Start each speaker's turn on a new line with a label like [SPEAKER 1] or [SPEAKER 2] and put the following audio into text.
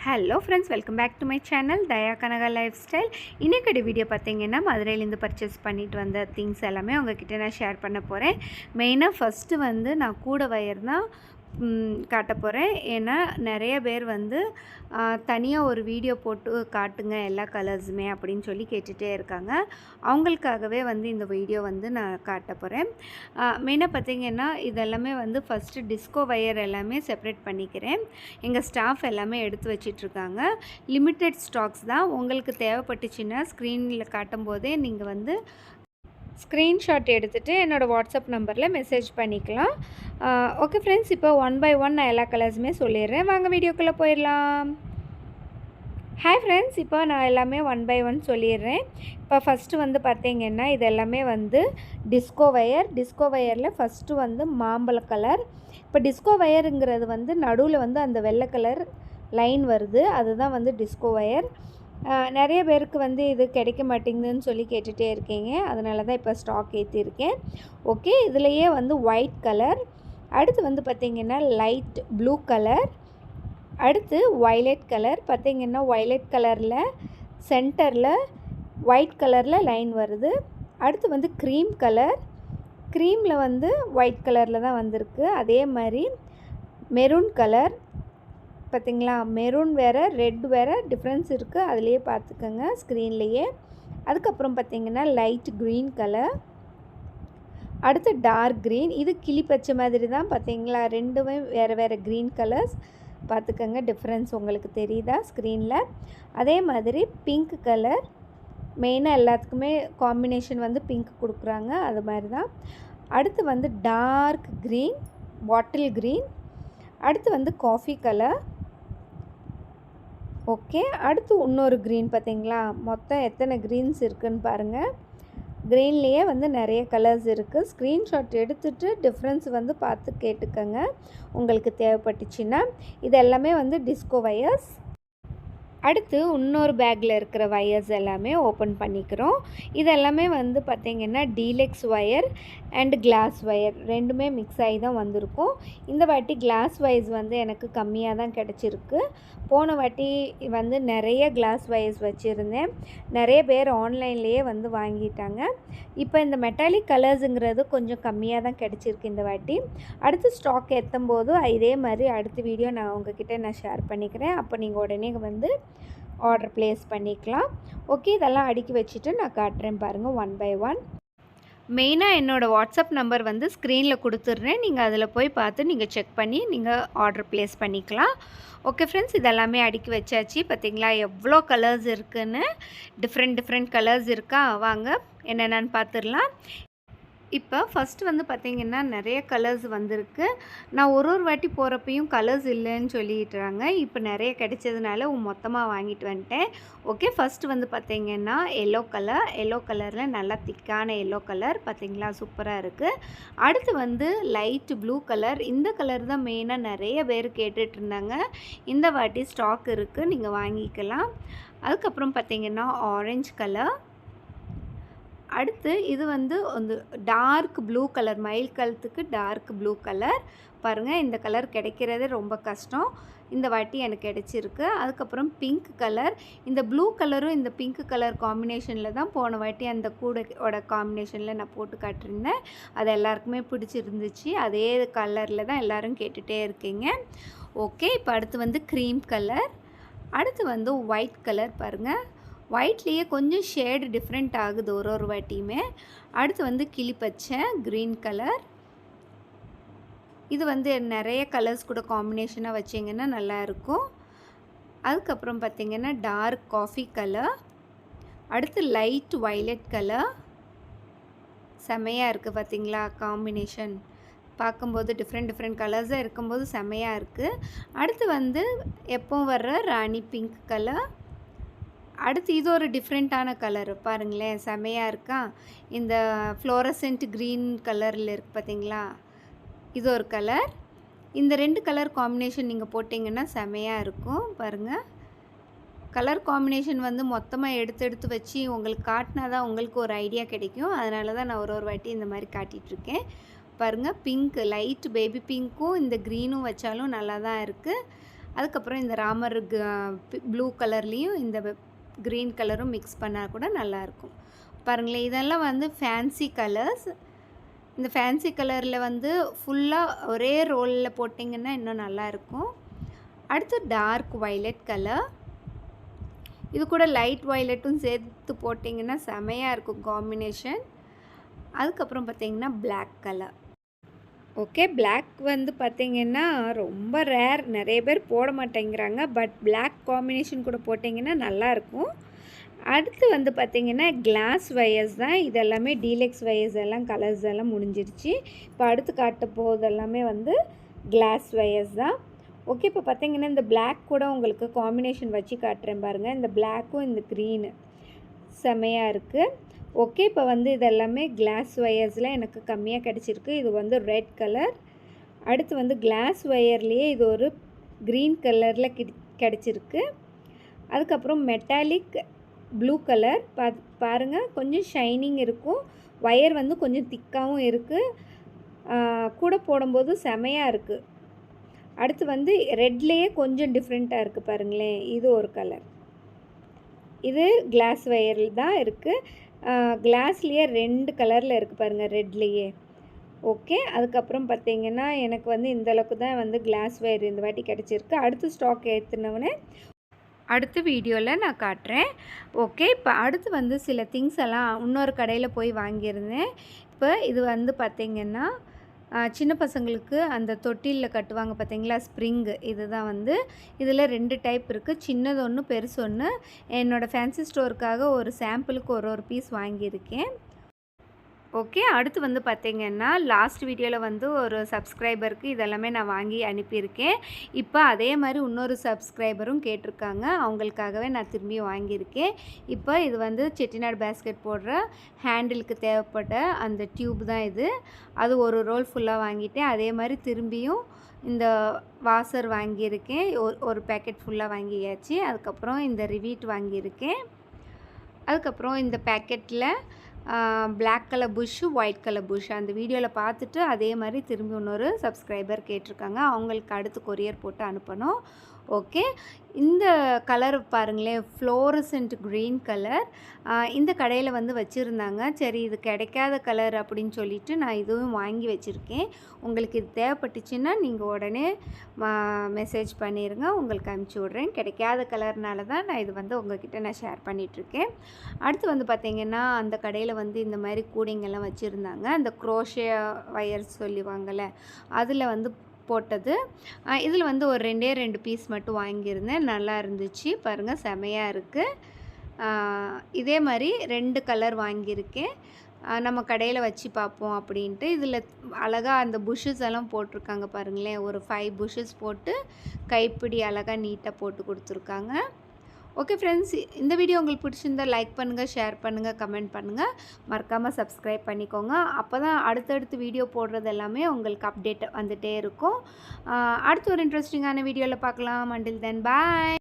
[SPEAKER 1] Hello friends, welcome back to my channel Daya Kanaka lifestyle. இன்றைக்கடி video பார்த்தீங்கன்னா மதுரையிலேருந்து purchase பண்ணிட்டு வந்த திங்ஸ் எல்லாமே உங்ககிட்ட நான் ஷேர் பண்ண போகிறேன். மெயினாக ஃபஸ்ட்டு வந்து நான் கூட வயர் தான் காட்ட போகிறேன். ஏன்னா நிறைய பேர் வந்து தனியாக ஒரு வீடியோ போட்டு காட்டுங்க எல்லா கலர்ஸுமே அப்படின்னு சொல்லி கேட்டுகிட்டே இருக்காங்க. அவங்களுக்காகவே வந்து இந்த வீடியோ வந்து நான் காட்ட போகிறேன். மெயினாக பார்த்திங்கன்னா இதெல்லாமே வந்து ஃபஸ்ட்டு டிஸ்கோ வயர் எல்லாமே செப்ரேட் பண்ணிக்கிறேன். எங்கள் ஸ்டாஃப் எல்லாமே எடுத்து வச்சிட்ருக்காங்க. லிமிட்டெட் ஸ்டாக்ஸ் தான். உங்களுக்கு தேவைப்பட்டுச்சுன்னா ஸ்க்ரீனில் காட்டும் போதே நீங்கள் வந்து ஸ்க்ரீன்ஷாட் எடுத்துகிட்டு என்னோடய வாட்ஸ்அப் நம்பரில் மெசேஜ் பண்ணிக்கலாம். ஓகே ஃப்ரெண்ட்ஸ், இப்போ ஒன் பை ஒன் நான் எல்லா கலர்ஸுமே சொல்லிடுறேன். வாங்க வீடியோக்குள்ளே போயிடலாம். ஹாய் ஃப்ரெண்ட்ஸ், இப்போ நான் எல்லாமே ஒன் பை ஒன் சொல்லிடுறேன். இப்போ ஃபஸ்ட்டு வந்து பார்த்திங்கன்னா இது எல்லாமே வந்து டிஸ்கோ வயரில் ஃபஸ்ட்டு வந்து மாம்பழ கலர். இப்போ டிஸ்கோ வயருங்கிறது வந்து நடுவில் வந்து அந்த வெள்ளை கலர் லைன் வருது, அதுதான் வந்து டிஸ்கோ வயர். நிறைய பேருக்கு வந்து இது கிடைக்க மாட்டேங்குதுன்னு சொல்லி கேட்டுகிட்டே இருக்கீங்க. அதனால தான் இப்போ ஸ்டாக் ஏற்றிருக்கேன். ஓகே, இதுலேயே வந்து ஒயிட் கலர், அடுத்து வந்து பார்த்திங்கன்னா லைட் ப்ளூ கலர், அடுத்து வயலட் கலர். பார்த்திங்கன்னா வயலட் கலரில் சென்டரில் ஒயிட் கலரில் லைன் வருது. அடுத்து வந்து க்ரீம் கலர், க்ரீமில் வந்து ஒயிட் கலரில் தான் வந்திருக்கு. அதே மாதிரி மெரூன் கலர், பார்த்திங்களா, மெரூன் வேறு ரெட் வேறு டிஃப்ரென்ஸ் இருக்குது, அதுலேயே பார்த்துக்கோங்க ஸ்க்ரீன்லேயே. அதுக்கப்புறம் பார்த்திங்கன்னா லைட் க்ரீன் கலர், அடுத்து டார்க் க்ரீன். இது கிளி பச்சை மாதிரி தான், பார்த்திங்களா, ரெண்டுமே வேறு வேறு க்ரீன் கலர்ஸ். பார்த்துக்கோங்க, டிஃப்ரென்ஸ் உங்களுக்கு தெரியுதா ஸ்க்ரீனில். அதே மாதிரி பிங்க் கலர், மெயினாக எல்லாத்துக்குமே காம்பினேஷன் வந்து பிங்க் கொடுக்குறாங்க, அது மாதிரி தான். அடுத்து வந்து டார்க் க்ரீன், பாட்டில் க்ரீன், அடுத்து வந்து காஃபி கலர். ஓகே, அடுத்து இன்னொரு க்ரீன். பார்த்திங்களா, மொத்தம் எத்தனை க்ரீன்ஸ் இருக்குதுன்னு பாருங்கள். க்ரீன்லேயே வந்து நிறைய கலர்ஸ் இருக்குது. ஸ்க்ரீன்ஷாட் எடுத்துகிட்டு டிஃப்ரென்ஸ் வந்து பார்த்து கேட்டுக்கோங்க உங்களுக்கு தேவைப்பட்டுச்சுன்னா. இது எல்லாமே வந்து டிஸ்கோ வயர்ஸ். அடுத்து இன்னொரு பேக்கில் இருக்கிற வயர்ஸ் எல்லாமே ஓப்பன் பண்ணிக்கிறோம். இது எல்லாமே வந்து பார்த்திங்கன்னா deluxe wire and glass wire ரெண்டுமே மிக்ஸ் ஆகி தான் வந்திருக்கும். இந்த வாட்டி கிளாஸ் வயர்ஸ் வந்து எனக்கு கம்மியாக தான் கிடச்சிருக்கு. போன வாட்டி வந்து நிறைய கிளாஸ் வயர்ஸ் வச்சுருந்தேன். நிறைய பேர் ஆன்லைன்லேயே வந்து வாங்கிட்டாங்க. இப்போ இந்த மெட்டாலிக் கலர்ஸுங்கிறது கொஞ்சம் கம்மியாக தான் கிடச்சிருக்கு இந்த வாட்டி. அடுத்து ஸ்டாக் ஏற்றும் போது இதே மாதிரி அடுத்த வீடியோ நான் உங்ககிட்ட நான் ஷேர் பண்ணிக்கிறேன். அப்போ நீங்கள் உடனே வந்து ஆர்டர் ப்ளேஸ் பண்ணிக்கலாம். ஓகே, இதெல்லாம் அடுக்கி வச்சுட்டு நான் காட்டுறேன் பாருங்கள் ஒன் பை ஒன். மெயினாக என்னோடய வாட்ஸ்அப் நம்பர் வந்து ஸ்க்ரீனில் கொடுத்துட்றேன். நீங்கள் அதில் போய் பார்த்து நீங்கள் செக் பண்ணி நீங்கள் ஆர்டர் ப்ளேஸ் பண்ணிக்கலாம். ஓகே ஃப்ரெண்ட்ஸ், இதெல்லாமே அடுக்கி வச்சாச்சு. பார்த்திங்களா எவ்வளோ கலர்ஸ் இருக்குதுன்னு. டிஃப்ரெண்ட் கலர்ஸ் இருக்கா, வாங்க என்னென்னு பார்த்துடலாம். இப்போ ஃபஸ்ட்டு வந்து பார்த்திங்கன்னா நிறைய கலர்ஸ் வந்திருக்கு. நான் ஒரு வாட்டி போகிறப்பையும் கலர்ஸ் இல்லைன்னு சொல்லிட்டுறாங்க. இப்போ நிறைய கிடைச்சதுனால மொத்தமாக வாங்கிட்டு வந்துட்டேன். ஓகே, ஃபஸ்ட்டு வந்து பார்த்திங்கன்னா எல்லோ கலரில் நல்லா திக்கான எல்லோ கலர். பார்த்திங்களா, சூப்பராக இருக்குது. அடுத்து வந்து லைட் ப்ளூ கலர். இந்த கலர் தான் மெயினாக நிறைய பேர் கேட்டுட்ருந்தாங்க. இந்த வாட்டி ஸ்டாக் இருக்குது, நீங்கள் வாங்கிக்கலாம். அதுக்கப்புறம் பார்த்திங்கன்னா ஆரஞ்சு கலர். அடுத்து இது வந்து அந்த டார்க் ப்ளூ கலர், மயில் கழுத்துக்கு டார்க் ப்ளூ கலர். பாருங்கள், இந்த கலர் கிடைக்கிறதே ரொம்ப கஷ்டம். இந்த வாட்டி எனக்கு கிடைச்சிருக்கு. அதுக்கப்புறம் பிங்க் கலர். இந்த ப்ளூ கலரும் இந்த பிங்க் கலர் காம்பினேஷனில் தான் போன வாட்டி அந்த கூடையோட காம்பினேஷனில் நான் போட்டு காட்டியிருந்தேன். அது எல்லாருக்குமே பிடிச்சிருந்துச்சு. அதே கலரில் தான் எல்லோரும் கேட்டுகிட்டே இருக்கீங்க. ஓகே, இப்போ அடுத்து வந்து க்ரீம் கலர், அடுத்து வந்து ஒயிட் கலர். பாருங்கள், ஒயிட்லேயே கொஞ்சம் ஷேடு டிஃப்ரெண்ட் ஆகுது ஒரு வாட்டியுமே. அடுத்து வந்து கிளிப்பச்சை க்ரீன் கலர். இது வந்து நிறைய கலர்ஸ் கூட காம்பினேஷனாக வச்சிங்கன்னா நல்லாயிருக்கும். அதுக்கப்புறம் பார்த்திங்கன்னா டார்க் காஃபி கலர், அடுத்து லைட் வயலட் கலர். செமையாக இருக்குது பார்த்திங்களா காம்பினேஷன். பார்க்கும்போது டிஃப்ரெண்ட் கலர்ஸாக இருக்கும்போது செமையாக இருக்குது. அடுத்து வந்து எப்போ வர்ற ராணி பிங்க் கலர். அடுத்து இது ஒரு டிஃப்ரெண்ட்டான கலர், பாருங்களேன், செமையாக இருக்கா. இந்த ஃப்ளோரசன்ட் க்ரீன் கலரில் இருக்குது பார்த்திங்களா, இது ஒரு கலர். இந்த ரெண்டு கலர் காம்பினேஷன் நீங்கள் போட்டிங்கன்னா செமையாக இருக்கும். பாருங்கள், கலர் காம்பினேஷன் வந்து மொத்தமாக எடுத்து வச்சு உங்களுக்கு காட்டினா தான் உங்களுக்கு ஒரு ஐடியா கிடைக்கும். அதனால தான் நான் ஒரு வாட்டி இந்த மாதிரி காட்டிகிட்ருக்கேன். பாருங்கள், பிங்க் லைட் பேபி பிங்க்கும் இந்த க்ரீனும் வச்சாலும் நல்லா தான் இருக்குது. அதுக்கப்புறம் இந்த ராமர் ப்ளூ கலர்லேயும் இந்த க்ரீன் கலரும் மிக்ஸ் பண்ணால் கூட நல்லாயிருக்கும். பாருங்களேன், இதெல்லாம் வந்து ஃபேன்சி கலர்ஸ். இந்த ஃபேன்சி கலரில் வந்து ஃபுல்லாக ஒரே ரோலில் போட்டிங்கன்னா இன்னும் நல்லாயிருக்கும். அடுத்து டார்க் வயலட் கலர். இது கூட லைட் வயலட்டும் சேர்த்து போட்டிங்கன்னா செமையாக இருக்கும் காம்பினேஷன். அதுக்கப்புறம் பார்த்திங்கன்னா பிளாக் கலர். ஓகே, பிளாக் வந்து பார்த்திங்கன்னா ரொம்ப ரேர், நிறைய பேர் போட மாட்டேங்கிறாங்க. பட் பிளாக் காம்பினேஷன் கூட போட்டிங்கன்னா நல்லாயிருக்கும். அடுத்து வந்து பார்த்திங்கன்னா கிளாஸ் வயர்ஸ் தான். இதெல்லாமே டீலக்ஸ் வயர்ஸ் எல்லாம் கலர்ஸ் எல்லாம் முடிஞ்சிருச்சு. இப்போ அடுத்து காட்ட போகிறது எல்லாமே வந்து கிளாஸ் வயர்ஸ் தான். ஓகே, இப்போ பார்த்திங்கன்னா இந்த பிளாக் கூட உங்களுக்கு காம்பினேஷன் வச்சு காட்டுறேன் பாருங்கள். இந்த பிளாக்கும் இந்த க்ரீனு செமையாக இருக்குது. ஓகே, இப்போ வந்து இதெல்லாமே கிளாஸ் வயர்ஸில் எனக்கு கம்மியாக கிடச்சிருக்கு. இது வந்து ரெட் கலர். அடுத்து வந்து கிளாஸ் வயர்லேயே இது ஒரு க்ரீன் கலரில் கிடச்சிருக்கு. அதுக்கப்புறம் மெட்டாலிக் ப்ளூ கலர் பாருங்கள், கொஞ்சம் ஷைனிங் இருக்கும். வயர் வந்து கொஞ்சம் திக்காகவும் இருக்குது. கூட போடும்போது செமையாக இருக்குது. அடுத்து வந்து ரெட்லேயே கொஞ்சம் டிஃப்ரெண்ட்டாக இருக்குது பாருங்களேன். இது ஒரு கலர். இது கிளாஸ் வயரில் தான் இருக்குது. கிளாஸ்லேயே 2 கலரில் இருக்குது பாருங்கள், ரெட்லேயே. ஓகே, அதுக்கப்புறம் பார்த்திங்கன்னா எனக்கு வந்து இந்தளவுக்கு தான் வந்து கிளாஸ் வயர் இந்த வாட்டி கிடச்சிருக்கு. அடுத்து ஸ்டாக் ஏற்றுனவுடனே அடுத்த வீடியோவில் நான் காட்டுறேன். ஓகே, இப்போ அடுத்து வந்து சில திங்ஸ் எல்லாம் இன்னொரு கடையில் போய் வாங்கியிருந்தேன். இப்போ இது வந்து பார்த்திங்கன்னா சின்ன பசங்களுக்கு அந்த தொட்டிலில் கட்டுவாங்க பார்த்தீங்களா, ஸ்ப்ரிங்கு. இதுதான் வந்து இதில் 2 டைப் இருக்குது. சின்னது ஒன்று, பெருசு ஒன்று. என்னோடய ஃபேன்சி ஸ்டோருக்காக ஒரு சாம்பிளுக்கு ஒரு பீஸ் வாங்கியிருக்கேன். ஓகே, அடுத்து வந்து பார்த்திங்கன்னா லாஸ்ட் வீடியோவில் வந்து ஒரு சப்ஸ்கிரைபருக்கு இதெல்லாமே நான் வாங்கி அனுப்பியிருக்கேன். இப்போ அதே மாதிரி இன்னொரு சப்ஸ்கிரைபரும் கேட்டிருக்காங்க. அவங்களுக்காகவே நான் திரும்பி வாங்கியிருக்கேன். இப்போ இது வந்து செட்டிநாடு பேஸ்கெட் போடுற ஹேண்டிலுக்கு தேவைப்பட்ட அந்த டியூப் தான் இது. அது ஒரு ரோல் ஃபுல்லாக வாங்கிட்டேன். அதே மாதிரி திரும்பியும் இந்த வாசர் வாங்கியிருக்கேன். ஒரு பேக்கெட் ஃபுல்லாக வாங்கியாச்சு. அதுக்கப்புறம் இந்த ரிவீட் வாங்கியிருக்கேன். அதுக்கப்புறம் இந்த பேக்கெட்டில் பிளாக் கலர் புஷ்ஷு, ஒயிட் கலர் புஷ் அந்த வீடியோவில் பார்த்துட்டு அதே மாதிரி திரும்பி இன்னொரு சப்ஸ்கிரைபர் கேட்டிருக்காங்க. அவங்களுக்கு அடுத்து கொரியர் போட்டு அனுப்பணும். ஓகே, இந்த கலர் பாருங்களேன், ஃப்ளோரசன்ட் க்ரீன் கலர். இந்த கடையில் வந்து வச்சுருந்தாங்க. சரி, இது கிடைக்காத கலர் அப்படின்னு சொல்லிவிட்டு நான் இதுவும் வாங்கி வச்சுருக்கேன். உங்களுக்கு இது தேவைப்பட்டுச்சுன்னா நீங்கள் உடனே மெசேஜ் பண்ணிடுங்க, உங்களுக்கு அனுப்பிச்சி விட்றேன். கிடைக்காத கலர்னால தான் நான் இது வந்து உங்கள்கிட்ட நான் ஷேர் பண்ணிகிட்ருக்கேன். அடுத்து வந்து பார்த்திங்கன்னா அந்த கடையில் வந்து இந்த மாதிரி கூடைங்கெல்லாம் வச்சுருந்தாங்க. அந்த குரோஷே வயர்ஸ் சொல்லுவாங்கள்ல, அதில் வந்து போட்டது. இதில் வந்து ஒரு 2 பீஸ் மட்டும் வாங்கியிருந்தேன். நல்லா இருந்துச்சு பாருங்கள், செமையாக இருக்குது. இதே மாதிரி 2 கலர் வாங்கியிருக்கேன். நம்ம கடையில் வச்சு பார்ப்போம் அப்படின்ட்டு. இதில் அழகாக அந்த புஷ்ஷஸ் எல்லாம் போட்டிருக்காங்க பாருங்களேன். ஒரு 5 புஷ்ஷஸ் போட்டு கைப்பிடி அழகாக நீட்டாக போட்டு கொடுத்துருக்காங்க. ஓகே ஃப்ரெண்ட்ஸ், இந்த வீடியோ உங்களுக்கு பிடிச்சிருந்தால் லைக் பண்ணுங்கள், ஷேர் பண்ணுங்கள், கமெண்ட் பண்ணுங்கள். மறக்காமல் சப்ஸ்கிரைப் பண்ணிக்கோங்க. அப்போ தான் அடுத்தடுத்து வீடியோ போடுறது எல்லாமே உங்களுக்கு அப்டேட் வந்துகிட்டே இருக்கும். அடுத்து ஒரு இன்ட்ரெஸ்டிங்கான வீடியோவில் பார்க்கலாம். அண்டில் தென் பாய்.